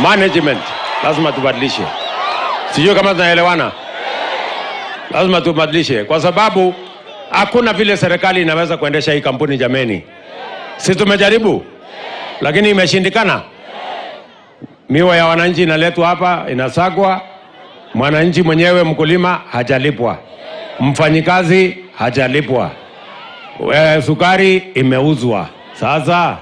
Management lazima tubadilishe. Sijui kama tunaelewana. Lazima tubadilishe kwa sababu hakuna vile serikali inaweza kuendesha hii kampuni jameni. Sisi tumejaribu lakini imeshindikana. Miwa ya wananchi inaletwa hapa, inasagwa, mwananchi mwenyewe mkulima hajalipwa. Mfanyikazi hajalipwa. Sukari imeuzwa. Sasa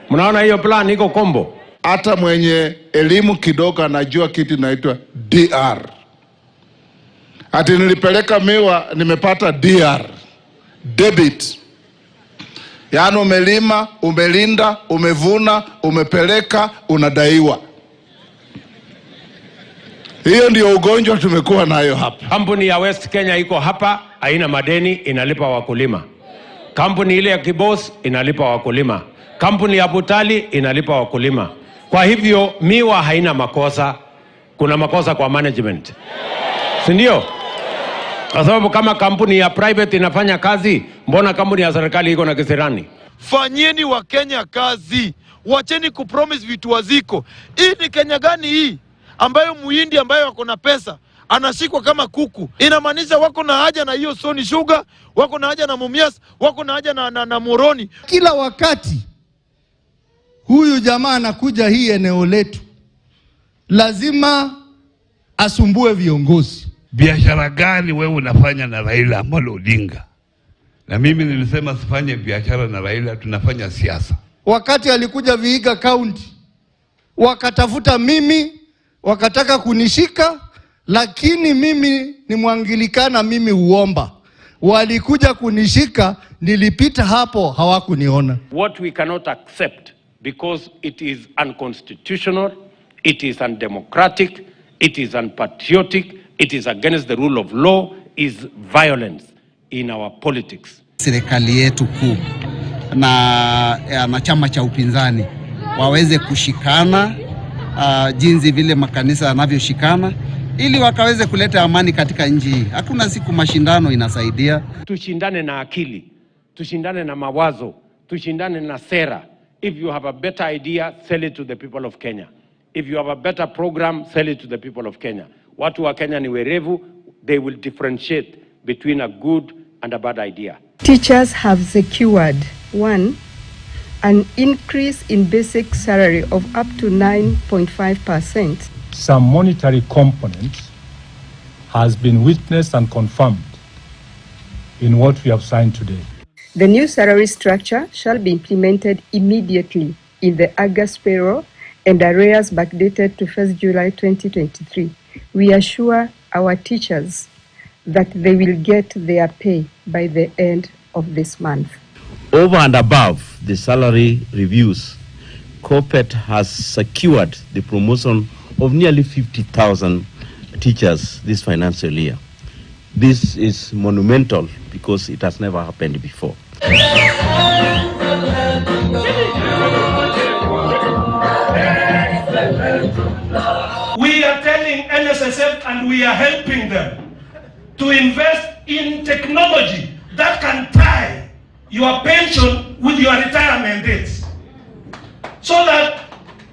mnaona hiyo plan iko kombo. Hata mwenye elimu kidogo anajua kitu inaitwa DR. Ati nilipeleka miwa nimepata DR. Debit. Yaani umelima, umelinda, umevuna, umepeleka, unadaiwa. Hiyo ndio ugonjwa tumekuwa nayo hapa. Kampuni ya West Kenya iko hapa, haina madeni, inalipa wakulima. Kampuni ile ya Kibos inalipa wakulima. Kampuni ya Butali inalipa wakulima. Kwa hivyo miwa haina makosa. Kuna makosa kwa management. Si ndio? Kwa sababu kama kampuni ya private inafanya kazi, mbona kampuni ya serikali iko na kisirani? Fanyeni wa Kenya kazi. Wacheni kupromise vitu waziko. Hii ni Kenya gani hii? Ambayo muhindi ambayo wako na pesa anashikwa kama kuku. Inamaanisha wako na haja na hiyo Sony Sugar, wako na haja na Mumias, wako na haja na Moroni. Kila wakati huyu jamaa anakuja hii eneo letu, lazima asumbue viongozi. Biashara gani wewe unafanya na Raila Amolo Odinga? Na mimi nilisema sifanye biashara na Raila, tunafanya siasa. Wakati alikuja Vihiga County, wakatafuta mimi, wakataka kunishika, lakini mimi ni Mwangilikana, mimi uomba. Walikuja kunishika, nilipita hapo, hawakuniona. What we cannot accept, because it is unconstitutional, it is undemocratic, it is unpatriotic, it is against the rule of law, is violence in our politics. Serikali yetu kuu na chama cha upinzani waweze kushikana jinsi vile makanisa yanavyoshikana ili wakaweze kuleta amani katika nchi hii. Hakuna siku mashindano inasaidia. Tushindane na akili, tushindane na mawazo, tushindane na sera. If you have a better idea, sell it to the people of Kenya. If you have a better program, sell it to the people of Kenya. Watu wa Kenya ni werevu, they will differentiate between a good and a bad idea. Teachers have secured, 1, an increase in basic salary of up to 9.5%. Some monetary components has been witnessed and confirmed in what we have signed today. The new salary structure shall be implemented immediately in the August payroll and arrears backdated to 1st July 2023. We assure our teachers that they will get their pay by the end of this month. Over and above the salary reviews, COPET has secured the promotion of nearly 50,000 teachers this financial year. This is monumental because it has never happened before. We are telling NSSF and we are helping them to invest in technology that can tie your pension with your retirement dates. So that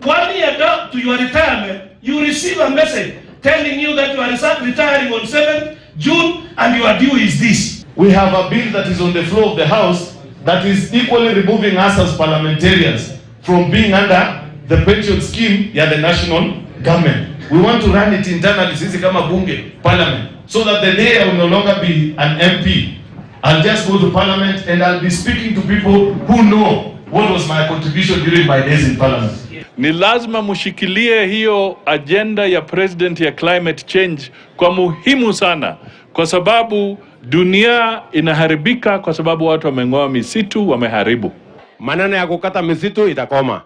1 year down to your retirement, you receive a message telling you that you are retiring on 7th June and your due is this. We have a bill that is on the floor of the House that is equally removing us as parliamentarians from being under the pension scheme of the national government. We want to run it internally, sisi kama bunge, parliament, so that the day I will no longer be an MP, I'll just go to parliament and I'll be speaking to people who know what was my contribution during my days in parliament. Ni lazima mushikilie hiyo agenda ya president ya climate change kwa muhimu sana, kwa sababu dunia inaharibika kwa sababu watu wameng'oa misitu, wameharibu. Maneno ya kukata misitu itakoma.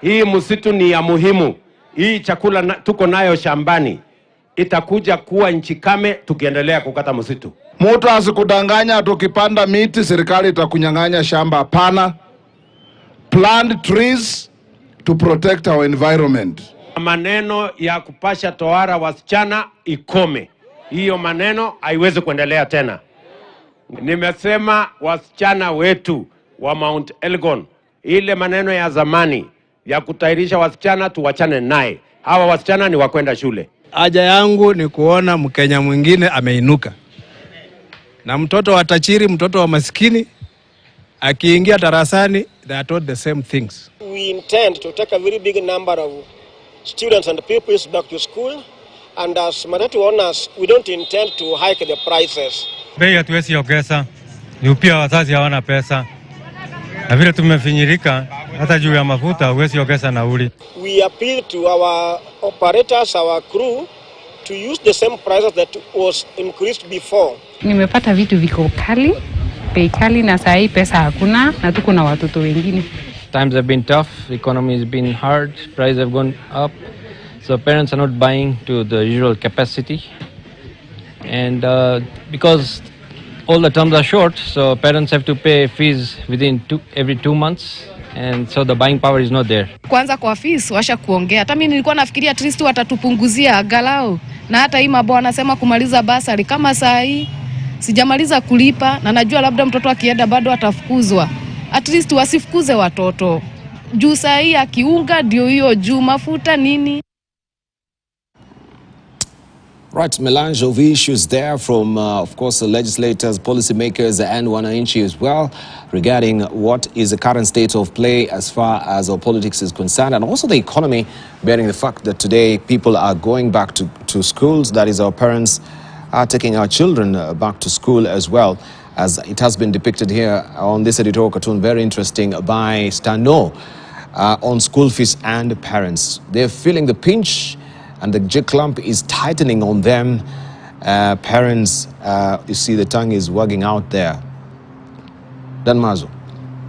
Hii msitu ni ya muhimu. Hii chakula tuko nayo shambani itakuja kuwa nchi kame tukiendelea kukata msitu. Mtu asikudanganya tukipanda miti serikali itakunyang'anya shamba. Hapana. Plant trees to protect our environment. Maneno ya kupasha tohara wasichana ikome. Hiyo maneno haiwezi kuendelea tena. Nimesema wasichana wetu wa Mount Elgon, ile maneno ya zamani ya kutairisha wasichana tuwachane naye. Hawa wasichana ni wakwenda shule. Haja yangu ni kuona Mkenya mwingine ameinuka, na mtoto wa tajiri, mtoto wa maskini akiingia darasani, they are taught the same things. We intend to take a very big number of students and pupils back to school, and as matatu owners, we don't intend to hike the prices. Bei hatuwezi ongeza, ni pia wazazi hawana pesa, na vile tumefinyirika hata juu ya mafuta huwezi ongeza nauli. We appeal to our operators, our crew, to use the same prices that was increased before. Nimepata vitu viko kali, bei kali, na saa hii pesa hakuna, na tuko na watoto wengine. Times have been tough, the economy has been hard, prices have gone up, so parents are not buying to the usual capacity. And because all the terms are short, so parents have to pay fees within every 2 months, and so the buying power is not there. Kwanza kwa fees washa kuongea. Hata mimi nilikuwa nafikiria at least watatupunguzia angalau. Na hata hii mabwana anasema kumaliza basari, kama saa hii sijamaliza kulipa na najua labda mtoto akienda bado atafukuzwa. At least wasifukuze watoto. Juu saa hii akiunga ndio hiyo juu mafuta nini. Right, melange of issues there from, of course, the legislators, policymakers, and wananchi as well, regarding what is the current state of play as far as our politics is concerned, and also the economy, bearing the fact that today people are going back to schools. That is, our parents are taking our children back to school as well, as it has been depicted here on this editorial cartoon, very interesting, by Stano, on school fees and parents. They're feeling the pinch, and the J-clamp is tightening on them. Parents, you see the tongue is wagging out there. Dan Mazo,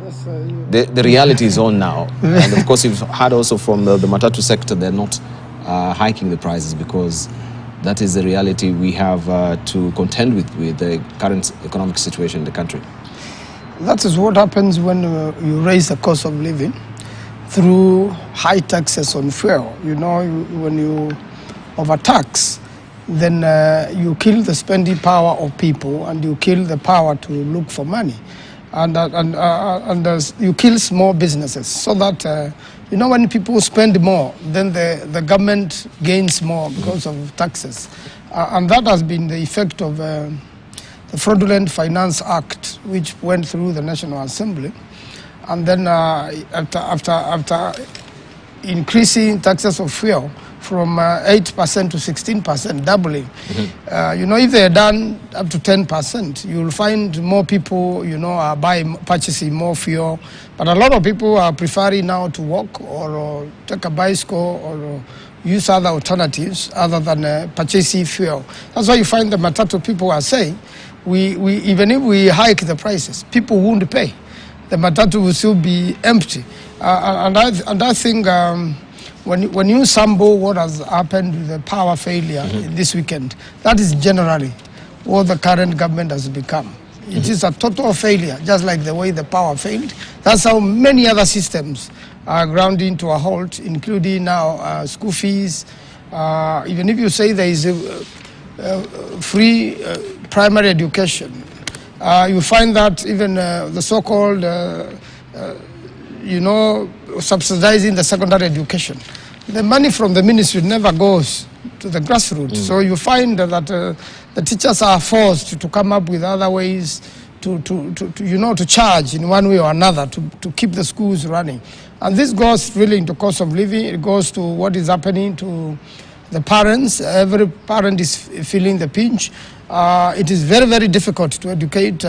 yes, the reality is on now. And of course, you've heard also from the matatu sector, they're not hiking the prices because that is the reality we have to contend with the current economic situation in the country. That is what happens when you raise the cost of living through high taxes on fuel. You know, when you overtax, then you kill the spending power of people, and you kill the power to look for money, and you kill small businesses. So that you know, when people spend more, then the government gains more because of taxes, and that has been the effect of the Fraudulent Finance Act, which went through the National Assembly. And then after increasing taxes of fuel from 8% to 16%, doubling, you know, if they're done up to 10%, you'll find more people, you know, are purchasing more fuel. But a lot of people are preferring now to walk or take a bicycle or use other alternatives other than purchasing fuel. That's why you find the matatu people are saying, we even if we hike the prices, people won't pay. The matatu will still be empty. And I think when you sample what has happened with the power failure this weekend, that is generally what the current government has become. It is a total failure, just like the way the power failed. That's how many other systems are grounding to a halt, including now school fees. Even if you say there is a free primary education, you find that even the so-called, you know, subsidizing the secondary education, the money from the ministry never goes to the grassroots. So you find that the teachers are forced to come up with other ways to you know, to charge in one way or another to keep the schools running. And this goes really into cost of living. It goes to what is happening to the parents. Every parent is feeling the pinch. It is very, very difficult to educate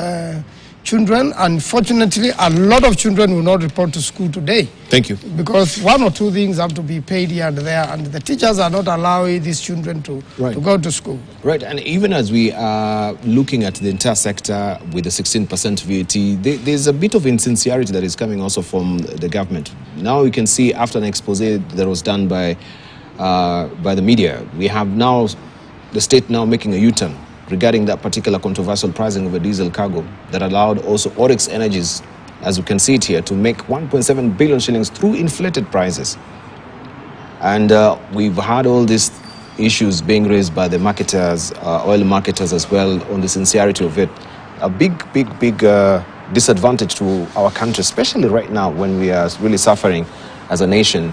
children. Unfortunately, a lot of children will not report to school today. Thank you. Because one or two things have to be paid here and there, and the teachers are not allowing these children to go to school. Right, and even as we are looking at the entire sector with the 16% VAT, there's a bit of insincerity that is coming also from the government. Now we can see, after an expose that was done by the media, we have now the state now making a U-turn regarding that particular controversial pricing of a diesel cargo that allowed also Oryx Energies, as you can see it here, to make 1.7 billion shillings through inflated prices. And we've had all these issues being raised by the marketers, oil marketers as well, on the sincerity of it. A big disadvantage to our country, especially right now when we are really suffering as a nation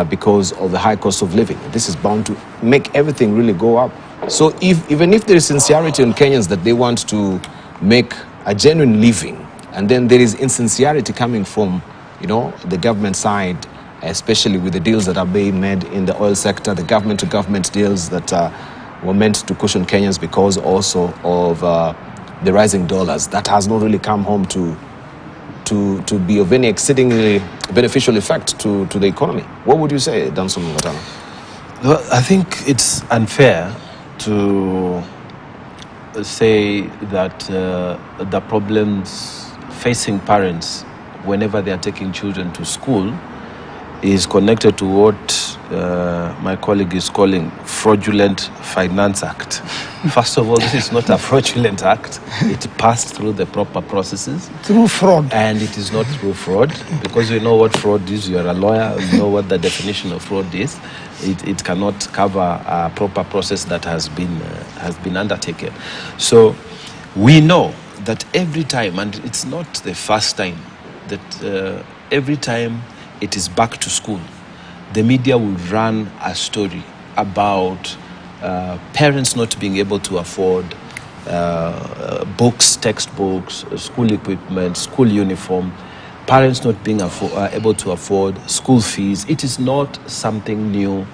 because of the high cost of living. This is bound to make everything really go up. So even if there is sincerity in Kenyans that they want to make a genuine living, and then there is insincerity coming from, the government side, especially with the deals that are being made in the oil sector, the government-to-government deals that were meant to cushion Kenyans because also of the rising dollars. That has not really come home to be of any exceedingly beneficial effect to the economy. What would you say, Danson Watana? Well, I think it's unfair to say that the problems facing parents whenever they are taking children to school is connected to what my colleague is calling Fraudulent Finance Act. First of all, this is not a fraudulent act. It passed through the proper processes. Through fraud. And it is not through fraud, because you know what fraud is. You are a lawyer, you know what the definition of fraud is. It cannot cover a proper process that has been undertaken. So we know that every time, and it's not the first time, that every time it is back to school, the media will run a story about parents not being able to afford books, textbooks, school equipment, school uniform, parents not being able to afford school fees. It is not something new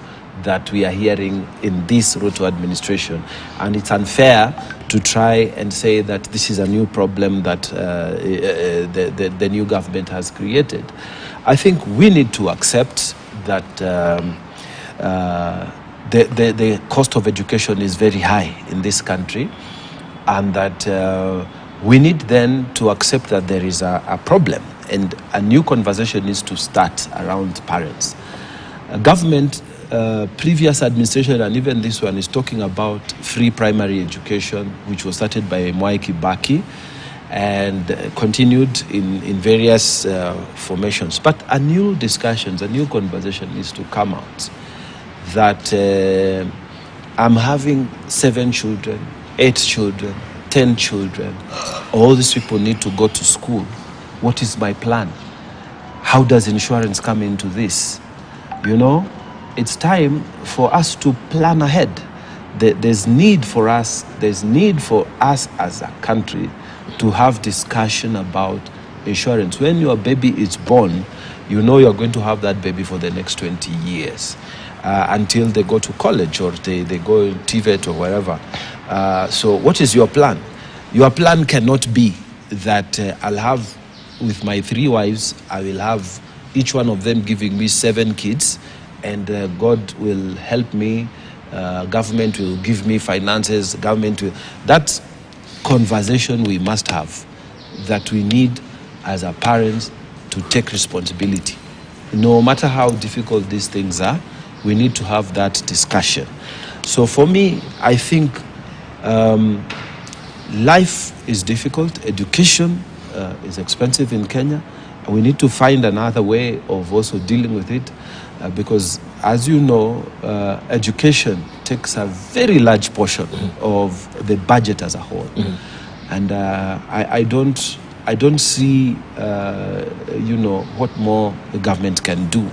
that we are hearing in this Ruto administration, and it's unfair to try and say that this is a new problem that the new government has created. I think we need to accept that the cost of education is very high in this country, and that we need then to accept that there is a problem, and a new conversation needs to start around parents. Government, previous administration and even this one is talking about free primary education, which was started by Mwai Kibaki and continued in various formations. But a new discussions, a new conversation needs to come out that I'm having 7 children, 8 children, 10 children. All these people need to go to school. What is my plan? How does insurance come into this? It's time for us to plan ahead. There's need for us as a country to have discussion about insurance. When your baby is born, you're going to have that baby for the next 20 years until they go to college or they go to TVET or wherever. So what is your plan? Your plan cannot be that I'll have, with my 3 wives, I will have each one of them giving me 7 kids, and God will help me, government will give me finances, government will... That conversation we must have, that we need as a parents to take responsibility. No matter how difficult these things are, we need to have that discussion. So for me, I think life is difficult, education is expensive in Kenya. We need to find another way of also dealing with it, because as you know, education takes a very large portion of the budget as a whole. And I don't see what more the government can do.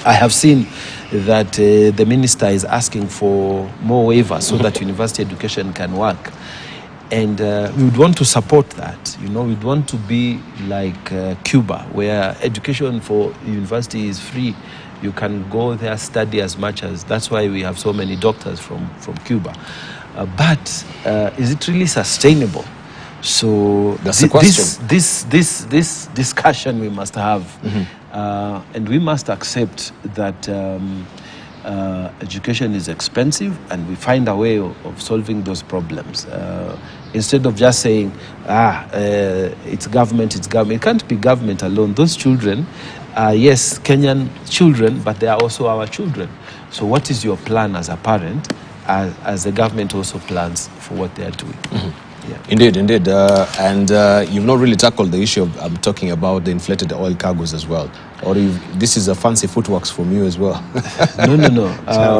I have seen that the minister is asking for more waivers so that university education can work. And we would want to support that. We'd want to be like Cuba, where education for university is free. You can go there, study as much as... That's why we have so many doctors from Cuba. But is it really sustainable? So that's the question. This discussion we must have. And we must accept that education is expensive, and we find a way of solving those problems. Instead of just saying, it's government, it's government. It can't be government alone. Those children are, yes, Kenyan children, but they are also our children. So what is your plan as a parent, as the government also plans for what they are doing? Yeah. Indeed. And you've not really tackled the issue of, I'm talking about the inflated oil cargoes as well. Or this is a fancy footworks from you as well. No.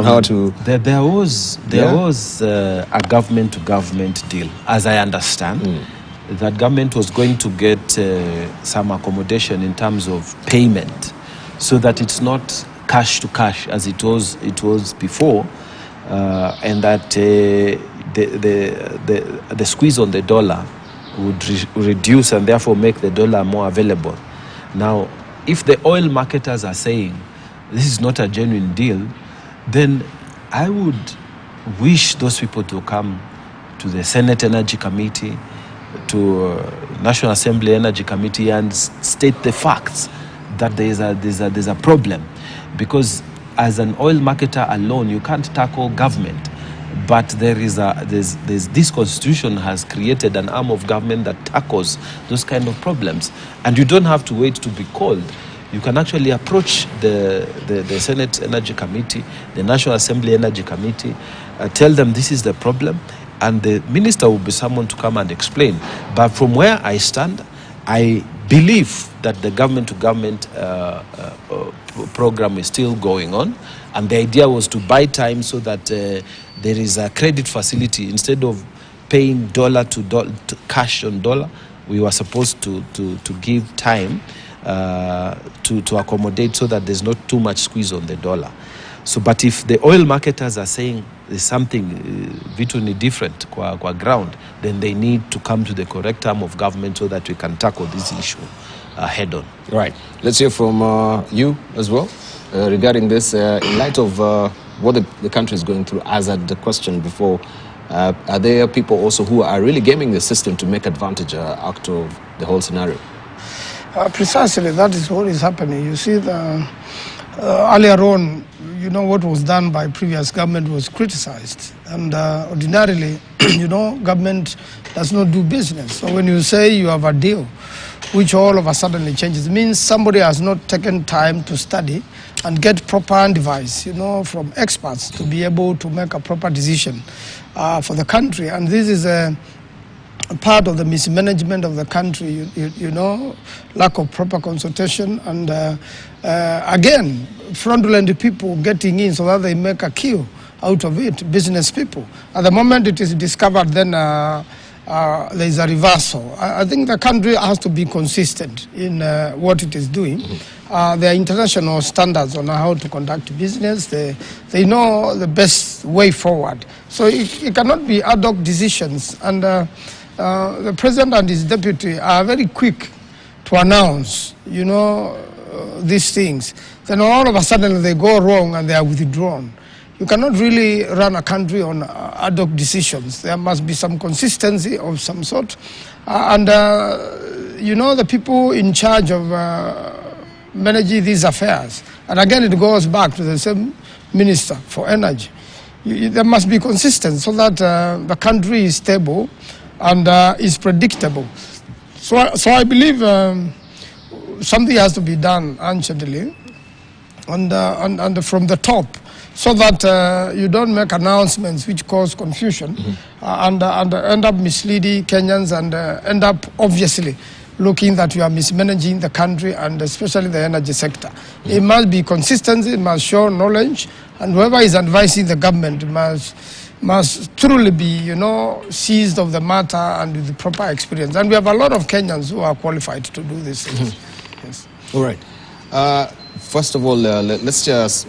How to... There was a government-to-government deal, as I understand. That government was going to get some accommodation in terms of payment, so that it's not cash to cash as it was before, and that the squeeze on the dollar would reduce and therefore make the dollar more available. Now, if the oil marketers are saying this is not a genuine deal, then I would wish those people to come to the Senate Energy Committee, to National Assembly Energy Committee, and state the facts that there's a problem. Because as an oil marketer alone, you can't tackle government. But this constitution has created an arm of government that tackles those kind of problems. And you don't have to wait to be called. You can actually approach the Senate Energy Committee, the National Assembly Energy Committee, tell them this is the problem, and the minister will be summoned to come and explain. But from where I stand, I believe that the government-to-government program is still going on, and the idea was to buy time so that there is a credit facility. Instead of paying dollar to cash on dollar, we were supposed to give time to accommodate so that there's not too much squeeze on the dollar. So, but if the oil marketers are saying there's something vitally different kwa ground, then they need to come to the correct arm of government so that we can tackle this issue head on. Right. Let's hear from you as well regarding this. In light of what the country is going through, as I had the question before, are there people also who are really gaming the system to make advantage out of the whole scenario? Precisely, that is what is happening. You see, earlier on, you know, what was done by previous government was criticized. And ordinarily, you know, government does not do business. So when you say you have a deal, which all of a sudden changes, it means somebody has not taken time to study and get proper advice, you know, from experts to be able to make a proper decision for the country. And this is a part of the mismanagement of the country, you know, lack of proper consultation, and again, fraudulent people getting in so that they make a kill out of it, business people. At the moment it is discovered, then there is a reversal. I think the country has to be consistent in what it is doing. There are international standards on how to conduct business. They know the best way forward. So it cannot be ad hoc decisions. And the president and his deputy are very quick to announce, you know, these things. Then all of a sudden they go wrong and they are withdrawn. You cannot really run a country on ad hoc decisions. There must be some consistency of some sort. You know, the people in charge of managing these affairs, and again it goes back to the same minister for energy. There must be consistency so that the country is stable and is predictable. So I believe something has to be done urgently and from the top, so that you don't make announcements which cause confusion and end up misleading Kenyans and end up obviously looking that you are mismanaging the country and especially the energy sector. It must be consistency, it must show knowledge, and whoever is advising the government must truly be, you know, seized of the matter and with the proper experience. And we have a lot of Kenyans who are qualified to do this. Yes. All right. First of all, let's just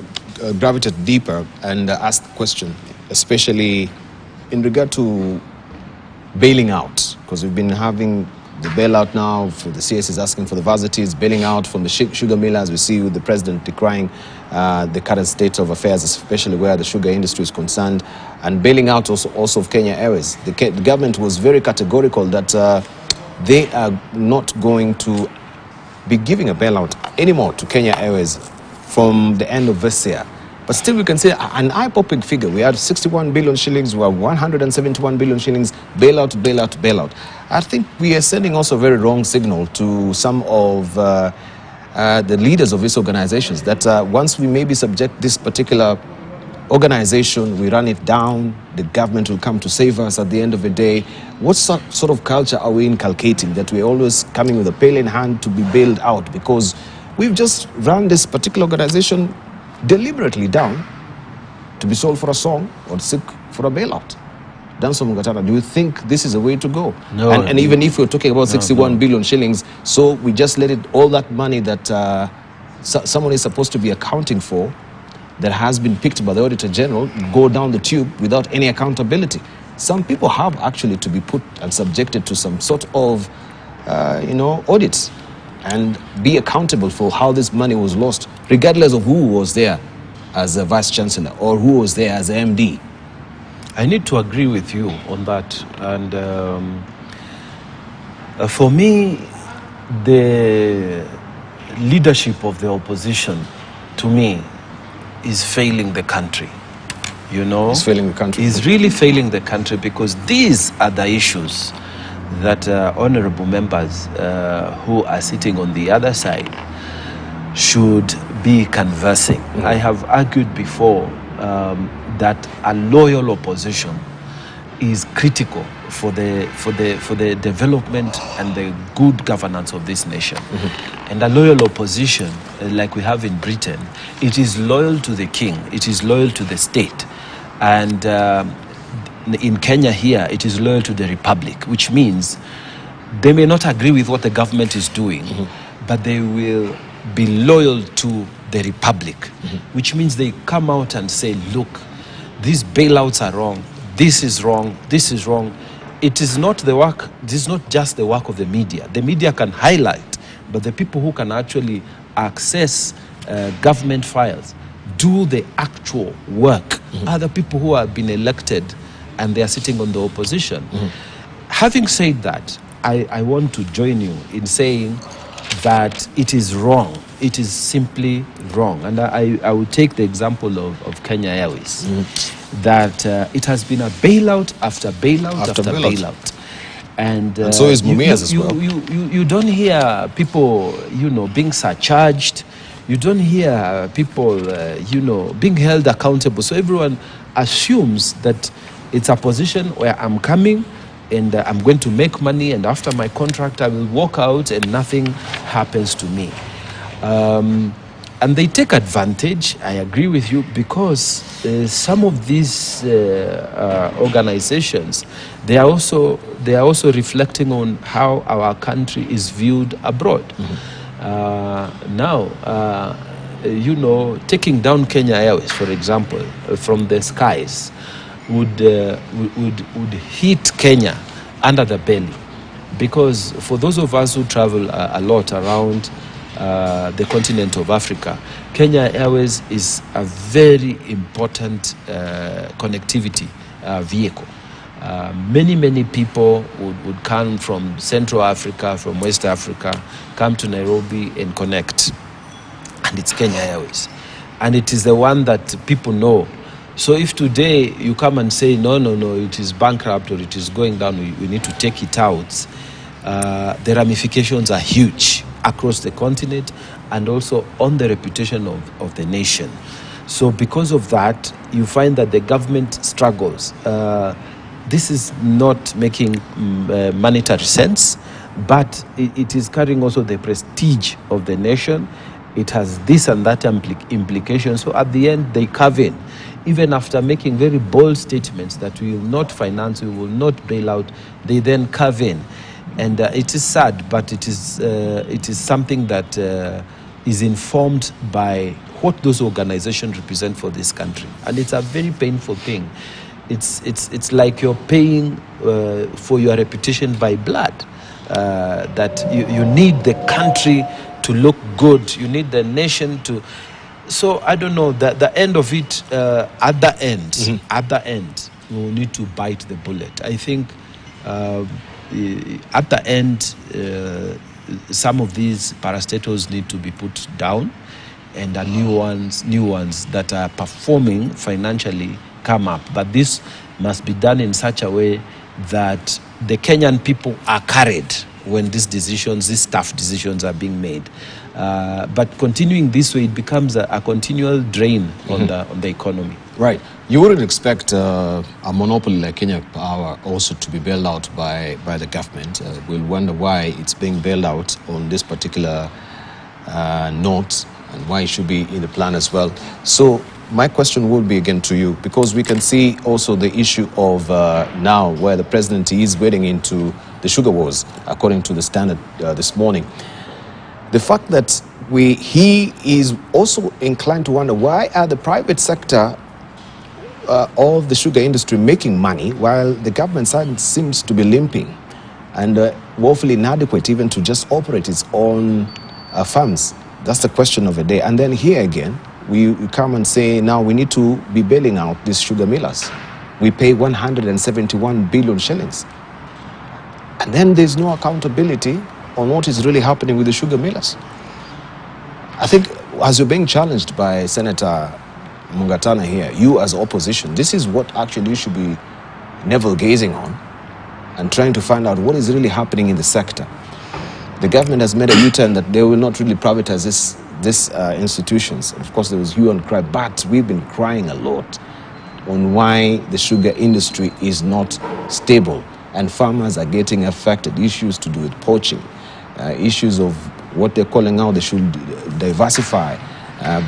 gravitate deeper and ask the question, especially in regard to bailing out, because we've been having the bailout now. For the CS is asking for the varsities, bailing out from the sugar millers. We see the president decrying the current state of affairs, especially where the sugar industry is concerned, and bailing out also of Kenya Airways. The government was very categorical that they are not going to be giving a bailout anymore to Kenya Airways from the end of this year. But still we can say an eye-popping figure. We had 61 billion shillings, we have 171 billion shillings, bailout. I think we are sending also a very wrong signal to some of the leaders of these organizations that once we maybe subject this particular organization, we run it down, the government will come to save us at the end of the day. What sort of culture are we inculcating, that we're always coming with a pail in hand to be bailed out? Because we've just run this particular organization deliberately down to be sold for a song or seek for a bailout. Danso Mugatana, do you think this is a way to go? No. And even if we're talking about 61 billion shillings, so we just let it, all that money that someone is supposed to be accounting for, that has been picked by the Auditor General, go down the tube without any accountability. Some people have actually to be put and subjected to some sort of, audits and be accountable for how this money was lost, regardless of who was there as a Vice Chancellor or who was there as a MD. I need to agree with you on that. And for me, the leadership of the opposition, to me, is failing the country. It's failing the country. Is really failing the country, because these are the issues that honorable members who are sitting on the other side should be conversing. I have argued before that a loyal opposition is critical for the development and the good governance of this nation. And a loyal opposition, like we have in Britain, it is loyal to the king, it is loyal to the state. And in Kenya here, it is loyal to the republic, which means they may not agree with what the government is doing, but they will be loyal to the republic, which means they come out and say, look, these bailouts are wrong, this is wrong, this is wrong. It is not the work, this is not just the work of the media. The media can highlight, but the people who can actually access government files, do the actual work, are the people who have been elected and they are sitting on the opposition. Having said that, I want to join you in saying that it is wrong. It is simply wrong. And I will take the example of Kenya Airways, that it has been a bailout after bailout after bailout. And so is Mumias as well. You don't hear people, being surcharged. You don't hear people, being held accountable. So everyone assumes that it's a position where I'm coming and I'm going to make money, and after my contract I will walk out and nothing happens to me. And they take advantage, I agree with you, because some of these organizations, they are also reflecting on how our country is viewed abroad. Taking down Kenya Airways, for example, from the skies would hit Kenya under the belly, because for those of us who travel a lot around the continent of Africa, Kenya Airways is a very important connectivity vehicle. Many people would come from Central Africa, from West Africa, come to Nairobi and connect. And it's Kenya Airways. And it is the one that people know. So if today you come and say, no, it is bankrupt or it is going down, we need to take it out, the ramifications are huge across the continent and also on the reputation of the nation. So because of that, you find that the government struggles. This is not making monetary sense, but it is carrying also the prestige of the nation. It has this and that implication. So at the end, they cave in. Even after making very bold statements that we will not finance, we will not bail out, they then cave in. And it is sad, but it is something that is informed by what those organizations represent for this country. And it's a very painful thing. It's like you're paying for your reputation by blood. That you need the country to look good. You need the nation to. So I don't know. The end of it, at the end, we will need to bite the bullet. I think at the end, some of these parastatals need to be put down, and the new ones that are performing financially come up. But this must be done in such a way that the Kenyan people are carried when these tough decisions are being made. But continuing this way, it becomes a continual drain on the economy. Right. You wouldn't expect a monopoly like Kenya Power also to be bailed out by the government. We'll wonder why it's being bailed out on this particular note and why it should be in the plan as well. So my question would be again to you, because we can see also the issue of now where the president is wading into the sugar wars, according to the Standard this morning. the fact that he is also inclined to wonder why are the private sector of the sugar industry making money while the government side seems to be limping and woefully inadequate even to just operate its own farms. That's the question of the day. And then here again, we come and say now we need to be bailing out these sugar millers. We pay 171 billion shillings. And then there's no accountability on what is really happening with the sugar millers. I think as you're being challenged by Senator Mungatana here, you as opposition, this is what actually you should be navel-gazing on and trying to find out what is really happening in the sector. The government has made a U-turn that they will not really privatize these institutions. Of course, there was hue and cry, but we've been crying a lot on why the sugar industry is not stable and farmers are getting affected. Issues to do with poaching, issues of what they're calling out, they should diversify.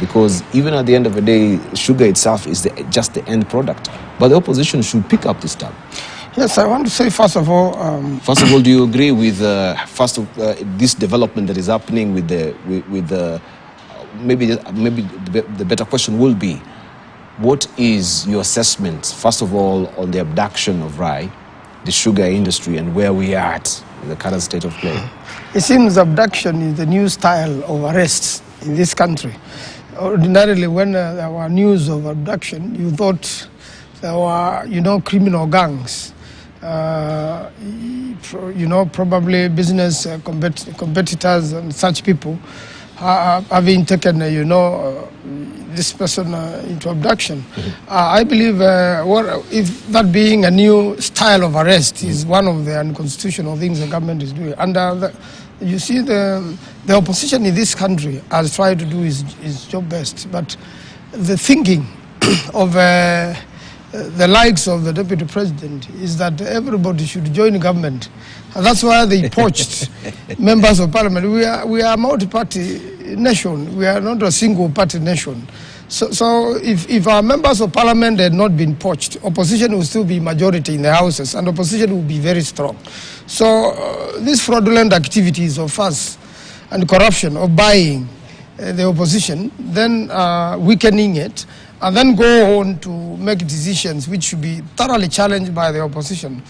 Because even at the end of the day, sugar itself is just the end product. But the opposition should pick up this tab. Yes, I want to say first of all... First of all, do you agree with this development that is happening with the maybe the better question will be, what is your assessment, first of all, on the abduction of rye, the sugar industry, and where we are at in the current state of play? It seems abduction is the new style of arrests in this country. Ordinarily, when there were news of abduction, you thought there were, criminal gangs, probably business competitors and such people having taken, this person into abduction. I believe if that being a new style of arrest is one of the unconstitutional things the government is doing. And you see the opposition in this country has tried to do its job best, but the thinking of the likes of the deputy president is that everybody should join government. And that's why they poached members of parliament. We are a multi-party nation. We are not a single-party nation. So if our members of parliament had not been poached, opposition will still be majority in the houses, and opposition will be very strong. So these fraudulent activities of us and corruption of buying the opposition, then weakening it, and then go on to make decisions which should be thoroughly challenged by the opposition.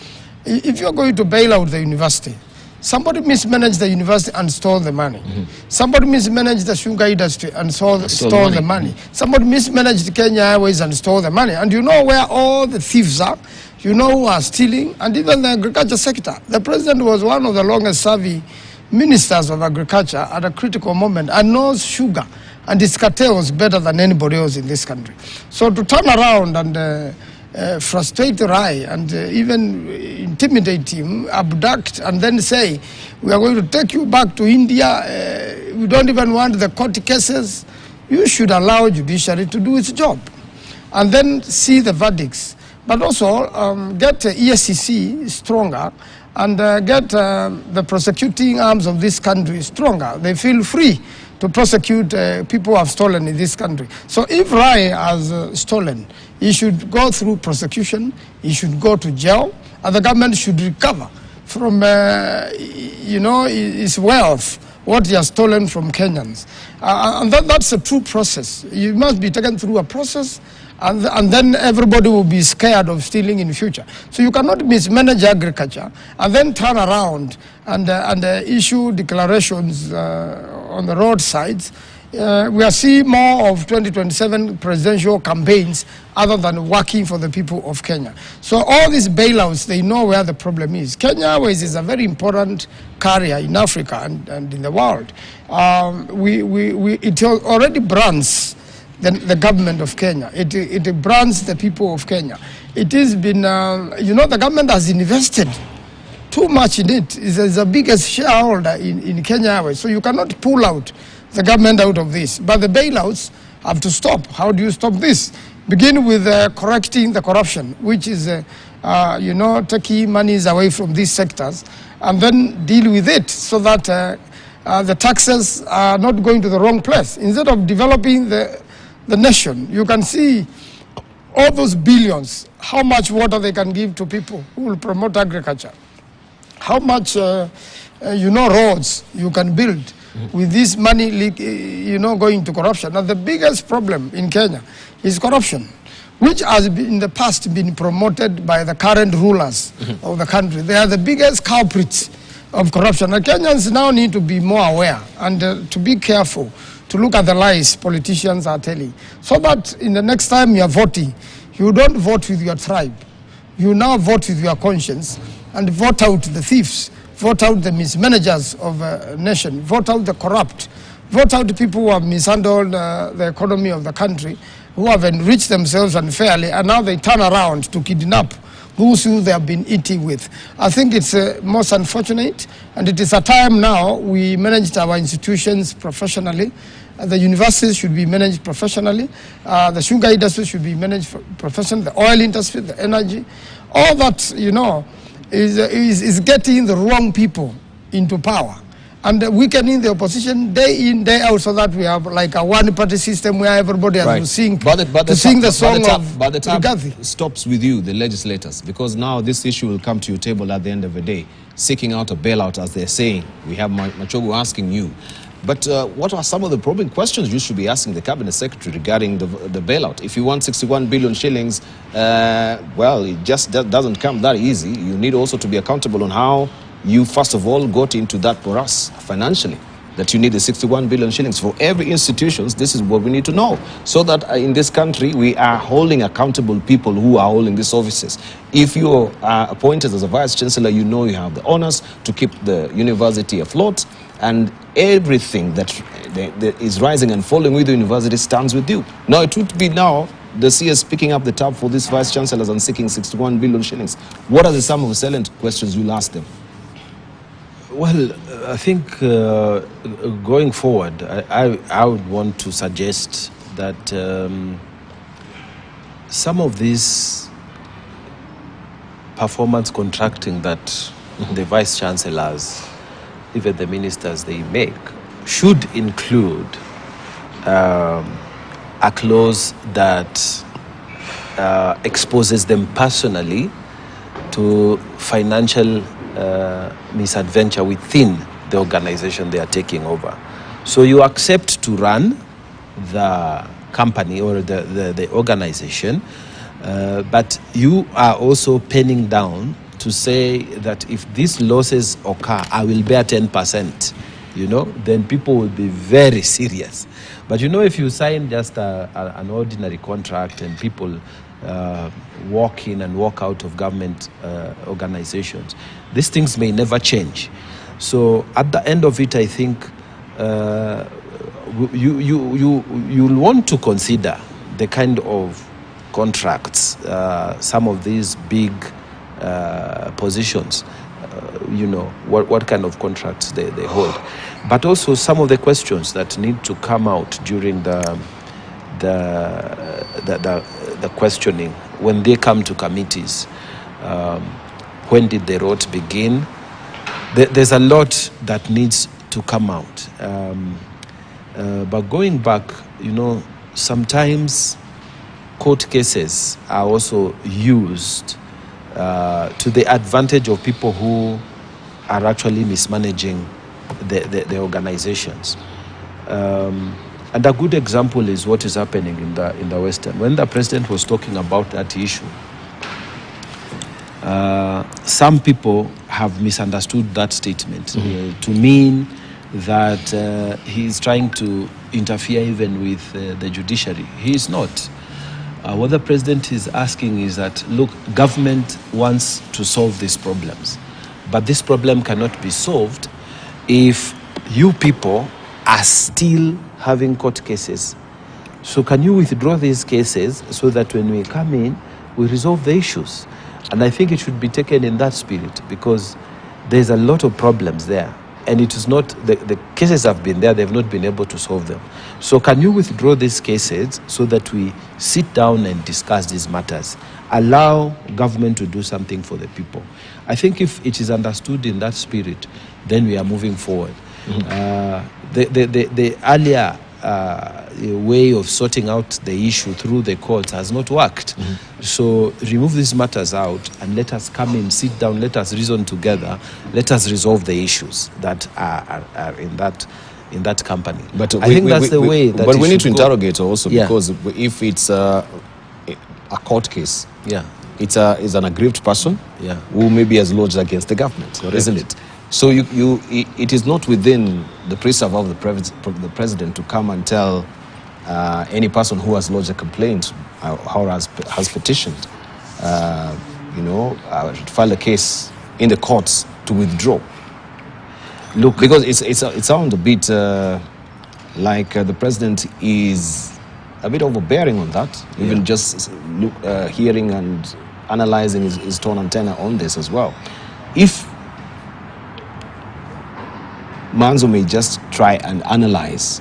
If you're going to bail out the university, somebody mismanaged the university and stole the money. Somebody mismanaged the sugar industry and stole the money. Somebody mismanaged Kenya Airways and stole the money. And you know where all the thieves are. You know who are stealing. And even the agriculture sector. The president was one of the longest serving ministers of agriculture at a critical moment and knows sugar and its cartels better than anybody else in this country. So to turn around and frustrate Rai and even intimidate him, abduct, and then say, we are going to take you back to India, we don't even want the court cases, you should allow judiciary to do its job. And then see the verdicts. But also get ESCC stronger and get the prosecuting arms of this country stronger. They feel free to prosecute people who have stolen in this country. So if Rai has stolen, he should go through prosecution, he should go to jail, and the government should recover from, his wealth, what he has stolen from Kenyans. And that's a true process. You must be taken through a process, and then everybody will be scared of stealing in future. So you cannot mismanage agriculture and then turn around and issue declarations on the roadsides. We are seeing more of 2027 presidential campaigns other than working for the people of Kenya. So all these bailouts, they know where the problem is. Kenya Airways is a very important carrier in Africa and in the world. It already brands the government of Kenya. It brands the people of Kenya. It has been, the government has invested too much in it. It's the biggest shareholder in Kenya Airways. So you cannot pull out the government out of this. But the bailouts have to stop. How do you stop this? Begin with correcting the corruption, which is, taking monies away from these sectors, and then deal with it so that the taxes are not going to the wrong place. Instead of developing the nation, you can see all those billions, how much water they can give to people who will promote agriculture, how much, roads you can build, with this money going to corruption. Now, the biggest problem in Kenya is corruption, which has been, in the past been promoted by the current rulers of the country. They are the biggest culprits of corruption. And Kenyans now need to be more aware and to be careful, to look at the lies politicians are telling, so that in the next time you are voting, you don't vote with your tribe. You now vote with your conscience and vote out the thieves, vote out the mismanagers of a nation, vote out the corrupt, vote out the people who have mishandled the economy of the country, who have enriched themselves unfairly, and now they turn around to kidnap those who they have been eating with. I think it's most unfortunate, and it is a time now we managed our institutions professionally. The universities should be managed professionally. The sugar industry should be managed professionally. The oil industry, the energy, all that, is getting the wrong people into power and weakening the opposition day in, day out, so that we have like a one-party system where everybody has to sing the song of But the tap Rigathi. stops with you, the legislators, because now this issue will come to your table at the end of the day, seeking out a bailout, as they're saying. We have Machogu asking you. But what are some of the probing questions you should be asking the Cabinet Secretary regarding the bailout? If you want 61 billion shillings, well, it just doesn't come that easy. You need also to be accountable on how you, first of all, got into that for us financially, that you need the 61 billion shillings. For every institution, this is what we need to know, so that in this country, we are holding accountable people who are holding these offices. If you are appointed as a Vice-Chancellor, you know you have the honors to keep the university afloat, and everything that is rising and falling with the university stands with you. Now, it would be now the CS picking up the tab for these Vice-Chancellors and seeking 61 billion shillings. What are some of the salient questions you'll ask them? Well, I think going forward, I would want to suggest that some of this performance contracting that the vice chancellors, even the ministers, they make, should include a clause that exposes them personally to financial misadventure within the organization they are taking over. So you accept to run the company or the organization, but you are also penning down to say that if these losses occur, I will bear 10%, then people will be very serious. But if you sign just an ordinary contract and people walk in and walk out of government organizations, these things may never change. So at the end of it, I think you'll want to consider the kind of contracts, some of these big positions, what kind of contracts they hold, but also some of the questions that need to come out during the questioning when they come to committees. When did the rot begin? There's a lot that needs to come out. But going back, sometimes court cases are also used to the advantage of people who are actually mismanaging the organizations. And a good example is what is happening in the Western. When the president was talking about that issue, some people have misunderstood that statement to mean that he is trying to interfere even with the judiciary. He is not. What the president is asking is that, look, government wants to solve these problems, but this problem cannot be solved if you people are still having court cases. So can you withdraw these cases so that when we come in, we resolve the issues? And I think it should be taken in that spirit, because there's a lot of problems there. And it is not, the cases have been there, they've not been able to solve them. So can you withdraw these cases so that we sit down and discuss these matters? Allow government to do something for the people. I think if it is understood in that spirit, then we are moving forward. The earlier way of sorting out the issue through the courts has not worked. So remove these matters out and let us come in, sit down, let us reason together, let us resolve the issues that are in that in that company. But I think that's the way that but it we need to should go. interrogate also, Yeah. because if it's a court case, Yeah. it's an aggrieved person, Yeah. who maybe has lodged against the government, Correct. isn't it? So it is not within the preserve of the president to come and tell any person who has lodged a complaint or has petitioned, filed a case in the courts to withdraw. Look, because it sounds a bit like the president is a bit overbearing on that, even just hearing and analyzing his tone and tenor on this as well. If Manzo may just try and analyze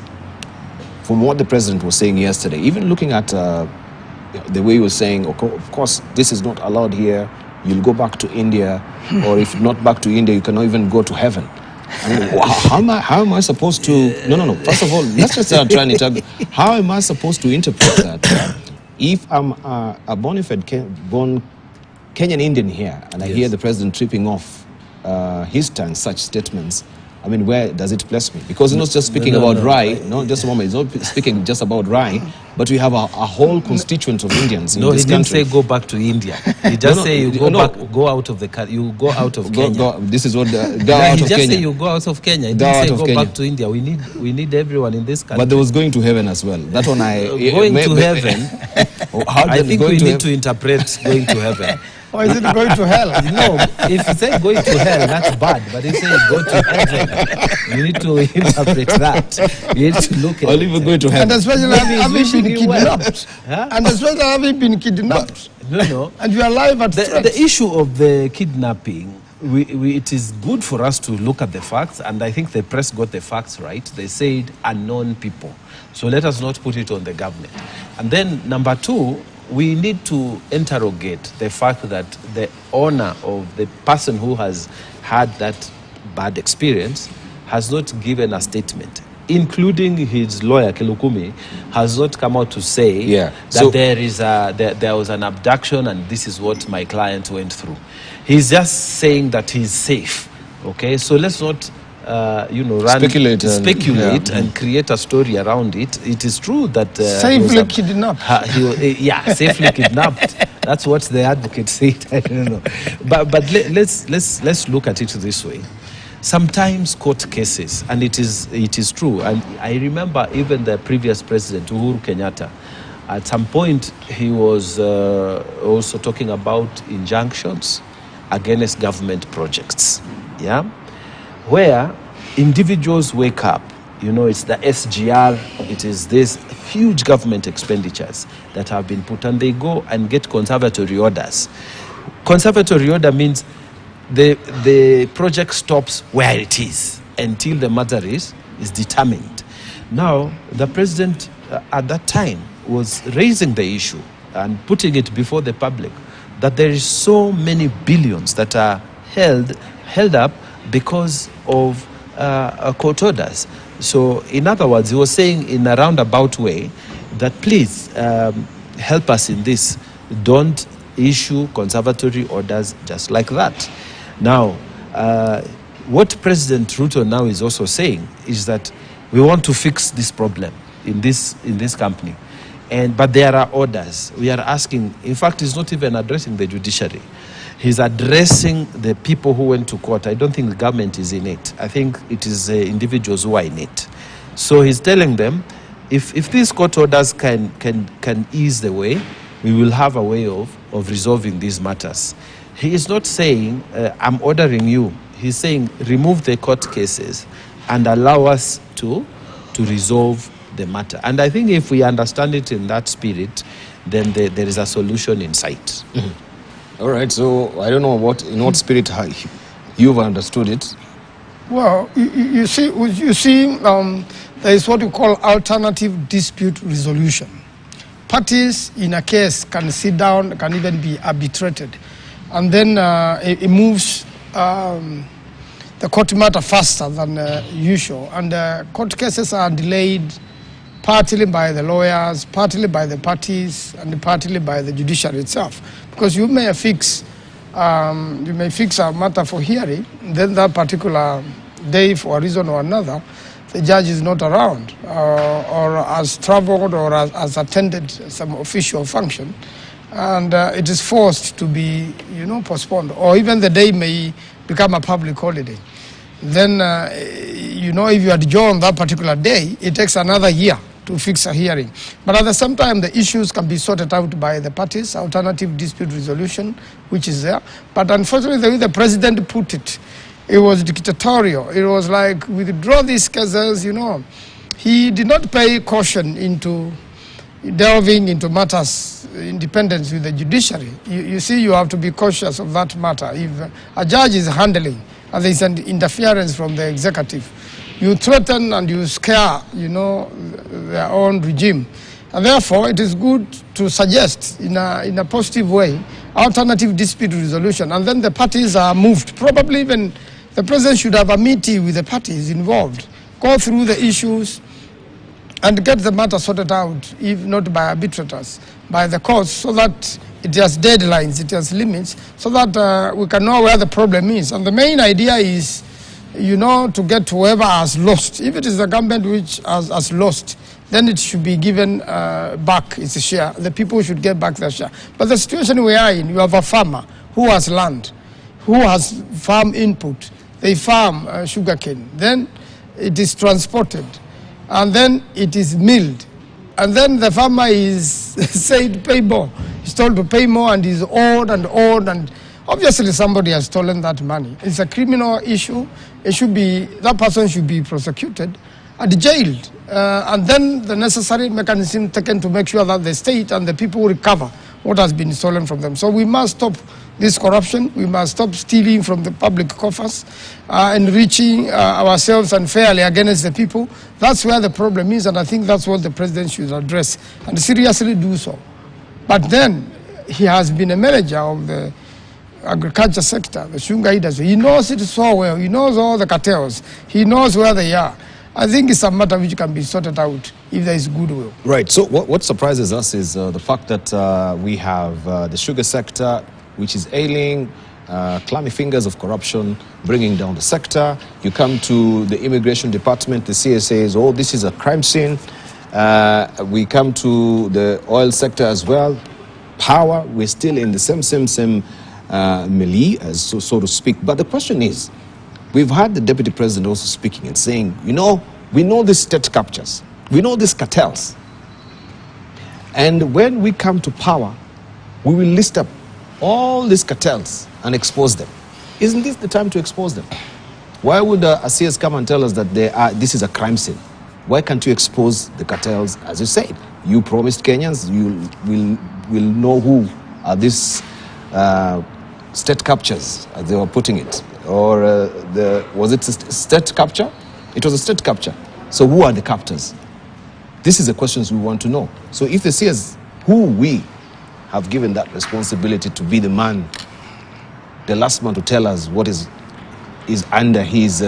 from what the president was saying yesterday, even looking at the way he was saying, of course, this is not allowed here, you'll go back to India, or if not back to India, you cannot even go to heaven. I mean, how am I supposed to... No. First of all, let's just try and interpret. How am I supposed to interpret that? If I'm a bona fide born Kenyan Indian here, and I hear the president tripping off his tongue such statements, I mean, where does it place me? Because he's not just speaking about Rai, just a moment, he's not speaking just about Rai, but we have a whole constituent of Indians in this country. No, he didn't say go back to India. He just say you go out of the country, you go out of Kenya. This is what go out he of just Kenya. say you go out of Kenya. He didn't say go back to India. We need everyone in this country. But there was going to heaven as well. That one going to heaven. I think we need to interpret going to heaven. Or is it going to hell? No, if you say going to hell, that's bad. But if you say go to heaven, you need to interpret that. You need to look at it. Or even going to heaven. And especially having been kidnapped. And especially having been kidnapped. No. And you are alive at the issue of the kidnapping, it is good for us to look at the facts. And I think the press got the facts right. They said unknown people. So let us not put it on the government. And then number two, we need to interrogate the fact that the owner of the person who has had that bad experience has not given a statement, including his lawyer, Kelukumi, has not come out to say that there was an abduction and this is what my client went through. He's just saying that he's safe. Okay, so let's not speculate and create a story around it. It is true that safely kidnapped. Safely kidnapped. That's what the advocate said. I don't know, but let's look at it this way. Sometimes court cases, and it is true. And I remember even the previous president Uhuru Kenyatta. At some point, he was also talking about injunctions against government projects. Yeah. Where individuals wake up, it's the SGR, it is this huge government expenditures that have been put, and they go and get conservatory orders. Conservatory order means the project stops where it is until the matter is determined. Now, the president at that time was raising the issue and putting it before the public that there is so many billions that are held up because of court orders. So, in other words, he was saying in a roundabout way that please help us in this. Don't issue conservatory orders just like that. Now, what President Ruto now is also saying is that we want to fix this problem in this company. But there are orders. We are asking, in fact, he's not even addressing the judiciary. He's addressing the people who went to court. I don't think the government is in it. I think it is individuals who are in it. So he's telling them, if these court orders can ease the way, we will have a way of resolving these matters. He is not saying, I'm ordering you. He's saying, remove the court cases and allow us to resolve the matter. And I think if we understand it in that spirit, then there is a solution in sight. Mm-hmm. All right, so I don't know in what spirit you've understood it. Well, you see, there is what we call alternative dispute resolution. Parties in a case can sit down, can even be arbitrated, and then it moves the court matter faster than usual. And court cases are delayed partly by the lawyers, partly by the parties, and partly by the judiciary itself. Because you may fix a matter for hearing, then that particular day, for a reason or another, the judge is not around or has traveled or has attended some official function, and it is forced to be, postponed, or even the day may become a public holiday, then, if you adjourn that particular day, it takes another year to fix a hearing. But at the same time, the issues can be sorted out by the parties, alternative dispute resolution, which is there. But unfortunately, the way the president put it, it was dictatorial. It was like, withdraw these cases, He did not pay caution into delving into matters, independence with the judiciary. You see, you have to be cautious of that matter. If a judge is handling, and there is an interference from the executive, you threaten and you scare, their own regime. And therefore, it is good to suggest in a positive way alternative dispute resolution. And then the parties are moved. Probably even the president should have a meeting with the parties involved, go through the issues, and get the matter sorted out, if not by arbitrators, by the courts, so that it has deadlines, it has limits, so that we can know where the problem is. And the main idea is, to get whoever has lost. If it is the government which has lost, then it should be given back its share. The people should get back their share. But the situation we are in, you have a farmer who has land, who has farm input. They farm sugarcane. Then it is transported. And then it is milled. And then the farmer is said pay more. He's told to pay more, and he's owed and owed, and obviously somebody has stolen that money. It's a criminal issue. That person should be prosecuted and jailed. And then the necessary mechanism taken to make sure that the state and the people recover what has been stolen from them. So we must stop this corruption. We must stop stealing from the public coffers, enriching ourselves unfairly against the people. That's where the problem is, and I think that's what the president should address, and seriously do so. But then, he has been a manager of the agriculture sector, the sugar industry. He knows it so well. He knows all the cartels. He knows where they are. I think it's a matter which can be sorted out if there is goodwill. Right. So what surprises us is the fact that we have the sugar sector, which is ailing, clammy fingers of corruption, bringing down the sector. You come to the immigration department, the CS says, oh, this is a crime scene. We come to the oil sector as well. Power, we're still in the same melee, so to speak. But the question is, we've had the deputy president also speaking and saying, we know these state captures. We know these cartels. And when we come to power, we will list up all these cartels and expose them. Isn't this the time to expose them? Why would a CS come and tell us that this is a crime scene? Why can't you expose the cartels, as you said? You promised Kenyans you will know who are these state captures, as they were putting it. Or was it state capture? It was a state capture. So who are the captors? This is the questions we want to know. So if they see us, who we have given that responsibility to be the man, the last man to tell us what is under his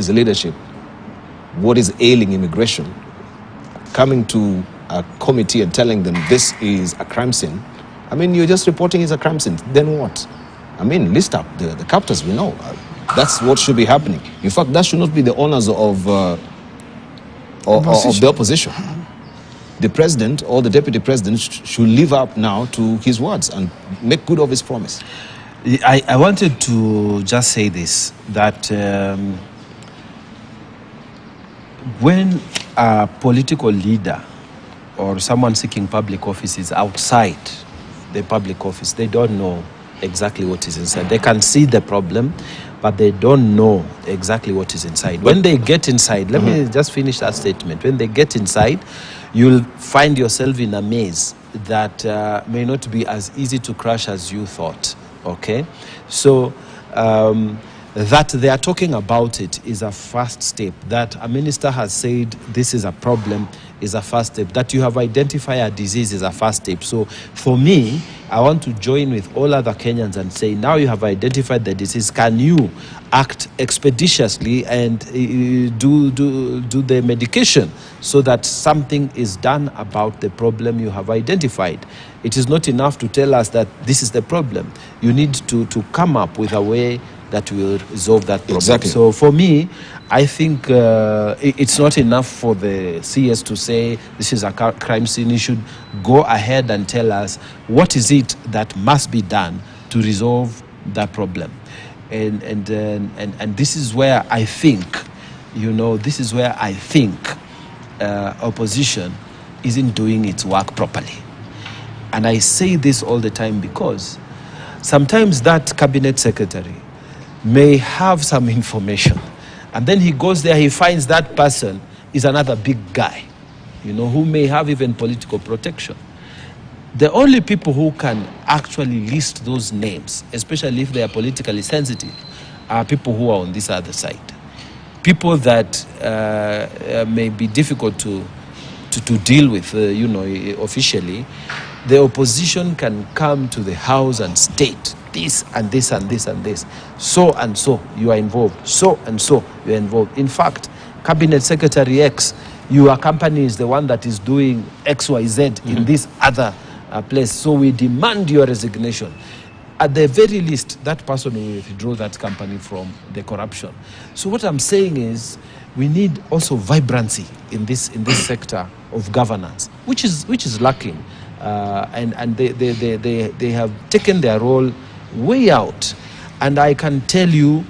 leadership, what is ailing immigration, coming to a committee and telling them this is a crime scene. I mean, you're just reporting it's a crime scene. Then what? I mean, list up the captors we know. That's what should be happening. In fact, that should not be the honors of the opposition. The president or the deputy president should live up now to his words and make good of his promise. I wanted to just say this, that when a political leader or someone seeking public office is outside the public office, they don't know exactly what is inside. They can see the problem, but they don't know exactly what is inside. When they get inside, let me just finish that statement. When they get inside, you'll find yourself in a maze that may not be as easy to crush as you thought, okay? So that they are talking about it is a first step. That a minister has said this is a problem is a first step. That you have identified a disease is a first step. So for me, I want to join with all other Kenyans and say, now you have identified the disease, can you act expeditiously and do the medication so that something is done about the problem you have identified? It is not enough to tell us that this is the problem. You need to come up with a way that will resolve that problem. Exactly. So for me, I think it's not enough for the CS to say this is a crime scene. He should go ahead and tell us what is it that must be done to resolve that problem. And this is where I think, this is where I think opposition isn't doing its work properly. And I say this all the time because sometimes that cabinet secretary may have some information, and then he goes there, he finds that person is another big guy, who may have even political protection. The only people who can actually list those names, especially if they are politically sensitive, are people who are on this other side. People that may be difficult to deal with, officially. The opposition can come to the House and state this and this and this and this. So and so you are involved. So and so you are involved. In fact, Cabinet Secretary X, your company is the one that is doing XYZ in this other place. So we demand your resignation. At the very least, that person will withdraw that company from the corruption. So what I'm saying is, we need also vibrancy in this sector of governance, which is lacking, and they have taken their role way out. And I can tell you,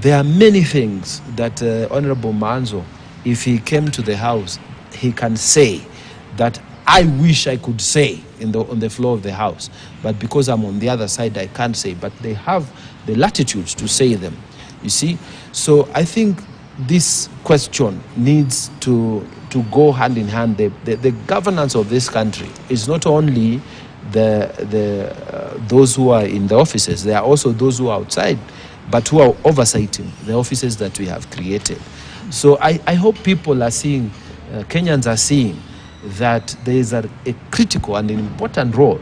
there are many things that Honorable Manzo, if he came to the House, he can say that I wish I could say on the floor of the House, but because I'm on the other side, I can't say. But they have the latitudes to say them, you see. So I think this question needs to go hand in hand. The governance of this country is not only those who are in the offices. There are also those who are outside, but who are oversighting the offices that we have created. So I hope people are seeing, Kenyans are seeing, that there is a critical and an important role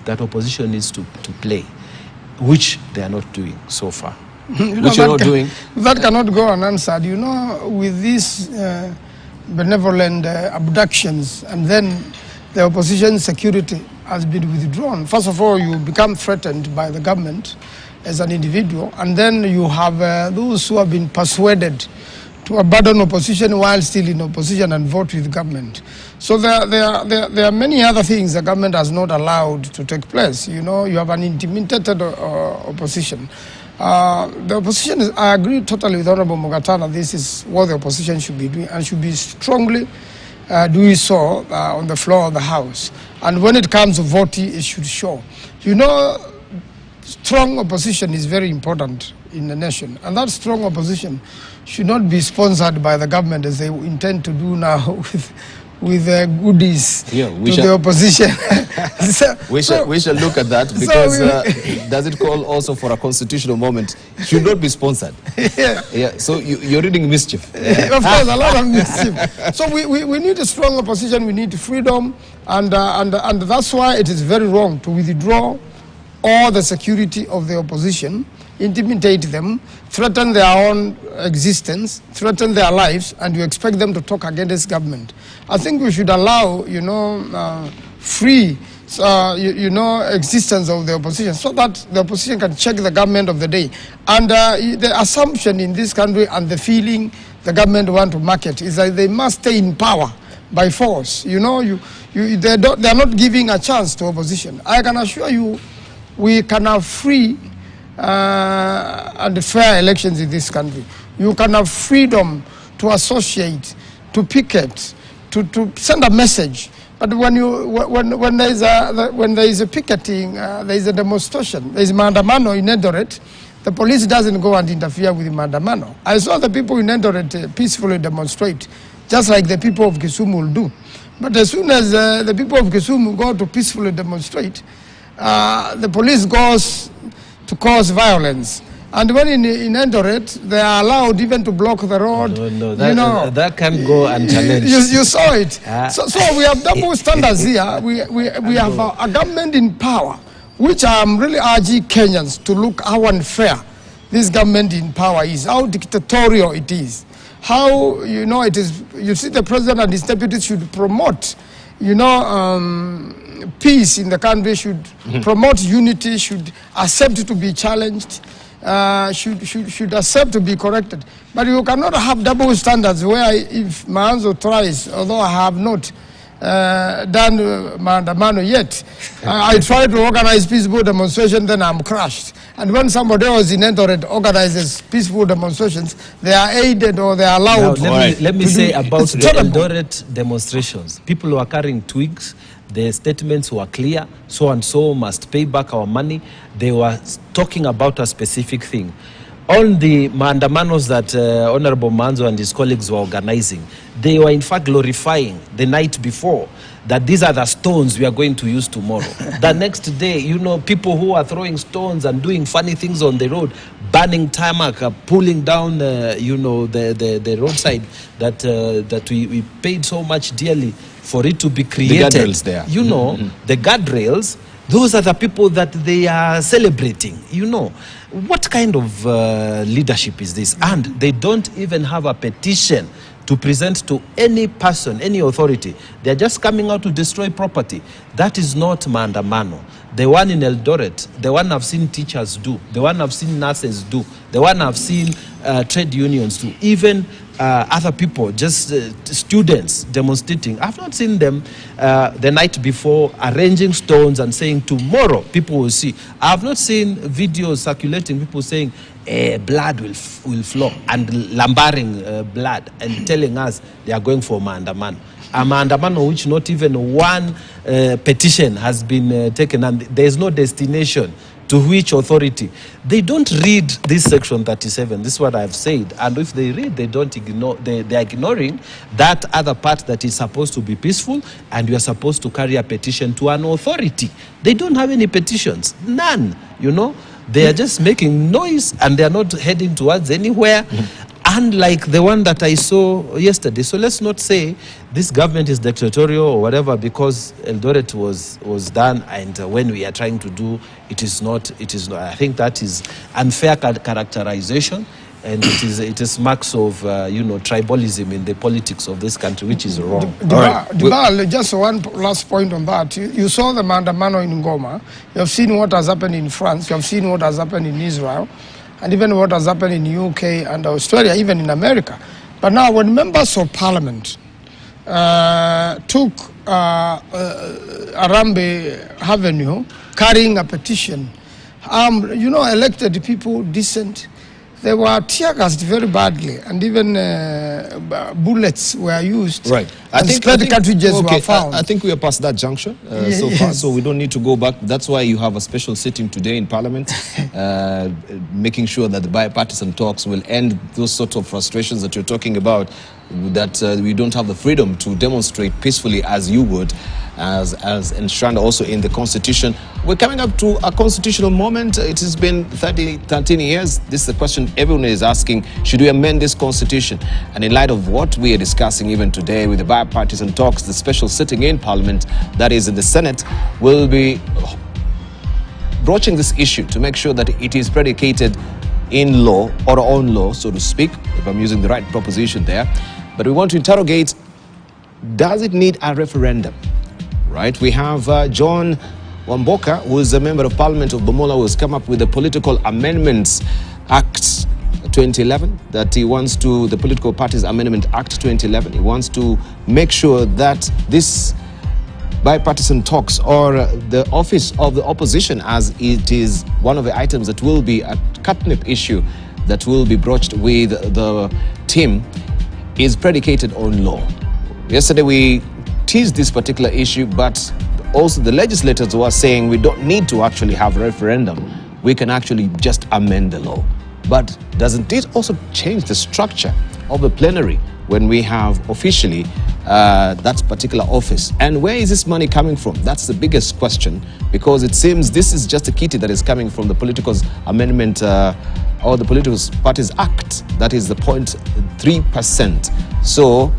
that opposition needs to play, which they are not doing so far. That cannot go unanswered. With these benevolent abductions, and then the opposition security has been withdrawn. First of all, you become threatened by the government as an individual, and then you have those who have been persuaded to abandon opposition while still in opposition and vote with government. So there are many other things the government has not allowed to take place. You have an intimidated opposition. The opposition is, I agree totally with Honorable Mugatana, this is what the opposition should be doing, and should be strongly doing so on the floor of the House. And when it comes to voting, it should show. Strong opposition is very important in the nation, and that strong opposition should not be sponsored by the government as they intend to do now with goodies to the opposition. We shall look at that, because does it call also for a constitutional moment? Should not be sponsored. Yeah. So you're reading mischief. Of course, a lot of mischief. So we need a strong opposition. We need freedom, and that's why it is very wrong to withdraw all the security of the opposition, intimidate them, threaten their own existence, threaten their lives, and you expect them to talk against government. I think we should allow, free, existence of the opposition, so that the opposition can check the government of the day. And the assumption in this country and the feeling the government want to market is that they must stay in power by force. They are not giving a chance to opposition. I can assure you, we can have free and fair elections in this country. You can have freedom to associate, to picket, to send a message. But when there is a picketing, there is a demonstration, there is Maandamano in Eldoret, the police doesn't go and interfere with Maandamano. I saw the people in Eldoret peacefully demonstrate, just like the people of Kisumu will do. But as soon as the people of Kisumu go to peacefully demonstrate, the police goes to cause violence. And when in Eldoret, they are allowed even to block the road. No, that can go unchallenged. You saw it. So we have double standards here. We have a government in power, which I'm really urging Kenyans to look how unfair this government in power is, how dictatorial it is, how, it is. You see, the president and his deputies should promote, peace in the country, should promote unity, should accept to be challenged. should accept to be corrected. But you cannot have double standards where if Maanzo tries, although I have not done maandamano yet, I try to organize peaceful demonstration, then I'm crushed. And when somebody else in Eldoret organizes peaceful demonstrations, they are aided or they are allowed. Now, let me say about the Eldoret demonstrations. People were carrying twigs. The statements were clear. So and so must pay back our money. They were talking about a specific thing. On the maandamanos that Honorable Manzo and his colleagues were organizing, they were in fact glorifying the night before that these are the stones we are going to use tomorrow. The next day, you know, people who are throwing stones and doing funny things on the road, burning tarmac, pulling down, you know, the roadside that we paid so much dearly for it to be created. The guardrails there. You know, the guardrails, those are the people that they are celebrating, you know. What kind of leadership is this? And they don't even have a petition to present to any person, any authority. They're just coming out to destroy property. That is not maandamano. The one in Eldoret, the one I've seen teachers do, the one I've seen nurses do, the one I've seen trade unions do, even other people, just students demonstrating. I've not seen them the night before arranging stones and saying tomorrow people will see. I've not seen videos circulating, people saying blood will flow and lambering blood and telling us they are going for maandamano. A maandamano which not even one petition has been taken, and there is no destination to which authority. They don't read this section 37. This is what I've said. And if they read, they don't ignore. They are ignoring that other part that is supposed to be peaceful, and we are supposed to carry a petition to an authority. They don't have any petitions, none. You know, they are just making noise, and they are not heading towards anywhere. Unlike the one that I saw yesterday. So let's not say this government is dictatorial or whatever because Eldoret was done, and when we are trying to do, it is not. I think that is unfair characterization, and it is marks of you know, tribalism in the politics of this country, which is wrong. Just one last point on that. You saw the maandamano in Ngoma. You have seen what has happened in France. You have seen what has happened in Israel. And even what has happened in UK and Australia, even in America. But now when members of parliament took Arambe Avenue carrying a petition, you know, elected people, decent, they were tear gassed very badly, and even bullets were used. Right. I think cartridges were found. I think we are past that junction so far, so we don't need to go back. That's why you have a special sitting today in Parliament, making sure that the bipartisan talks will end those sort of frustrations that you're talking about, that we don't have the freedom to demonstrate peacefully as you would, as enshrined also in the Constitution. We're coming up to a constitutional moment. It has been 13 years. This is the question everyone is asking: should we amend this Constitution? And in light of what we are discussing even today with the bipartisan talks, the special sitting in Parliament, that is in the Senate, will be broaching this issue to make sure that it is predicated in law, or on law, so to speak, if I'm using the right proposition there. But we want to interrogate, does it need a referendum? Right? We have John Wamboka, who is a member of Parliament of Bomola, who has come up with the Political Amendments Act 2011, that he wants to, the Political Parties Amendment Act 2011, he wants to make sure that this bipartisan talks, or the office of the opposition, as it is one of the items that will be a catnip issue that will be broached with the team, is predicated on law. Yesterday we teased this particular issue, but also the legislators were saying we don't need to actually have a referendum. We can actually just amend the law. But doesn't it also change the structure of the plenary when we have officially that particular office? And where is this money coming from? That's the biggest question, because it seems this is just a kitty that is coming from the Political Amendment or the Political Parties Act. That is the 0.3%. So